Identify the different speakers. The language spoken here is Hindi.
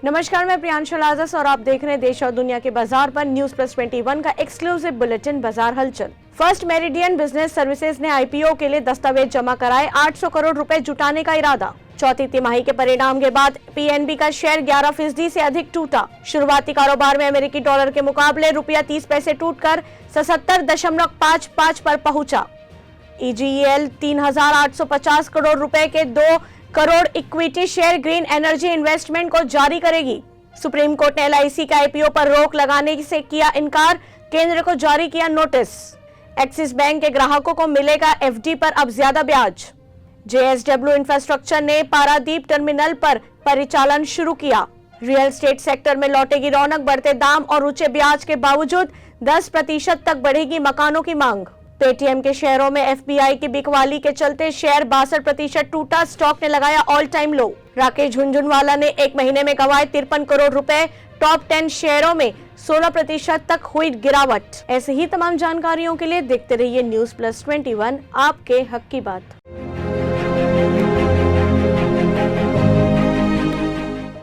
Speaker 1: नमस्कार, मैं प्रियांशु लाजस और आप देख रहे हैं देश और दुनिया के बाजार पर न्यूज प्लस 21 का एक्सक्लूसिव बुलेटिन बाजार हलचल। फर्स्ट मेरिडियन बिजनेस सर्विसेज ने आईपीओ के लिए दस्तावेज जमा कराए, 800 करोड़ रुपए जुटाने का इरादा। चौथी तिमाही के परिणाम के बाद पीएनबी का शेयर 11% से अधिक टूटा। शुरुआती कारोबार में अमेरिकी डॉलर के मुकाबले ₹30 टूटकर 77.55 पर पहुंचा। ईजीएल 3,850 करोड़ रुपए के 2 crore equity share green energy investment को जारी करेगी। सुप्रीम कोर्ट ने एलआईसी के आईपीओ पर रोक लगाने से किया इनकार, केंद्र को जारी किया नोटिस। एक्सिस बैंक के ग्राहकों को मिलेगा एफडी पर अब ज्यादा ब्याज। जेएसडब्ल्यू इंफ्रास्ट्रक्चर ने पारादीप टर्मिनल पर परिचालन शुरू किया। रियल एस्टेट सेक्टर में लौटेगी रौनक, बढ़ते दाम और ऊंचे ब्याज के बावजूद 10% तक बढ़ेगी मकानों की मांग। पेटीएम के शेयरों में एफपीआई की बिकवाली के चलते शेयर 62% टूटा, स्टॉक ने लगाया ऑल टाइम लो। राकेश झुनझुनवाला ने एक महीने में कमाए 53 करोड़ रुपए, टॉप 10 शेयरों में 16% तक हुई गिरावट। ऐसे ही तमाम जानकारियों के लिए देखते रहिए न्यूज प्लस 21, आपके हक की बात।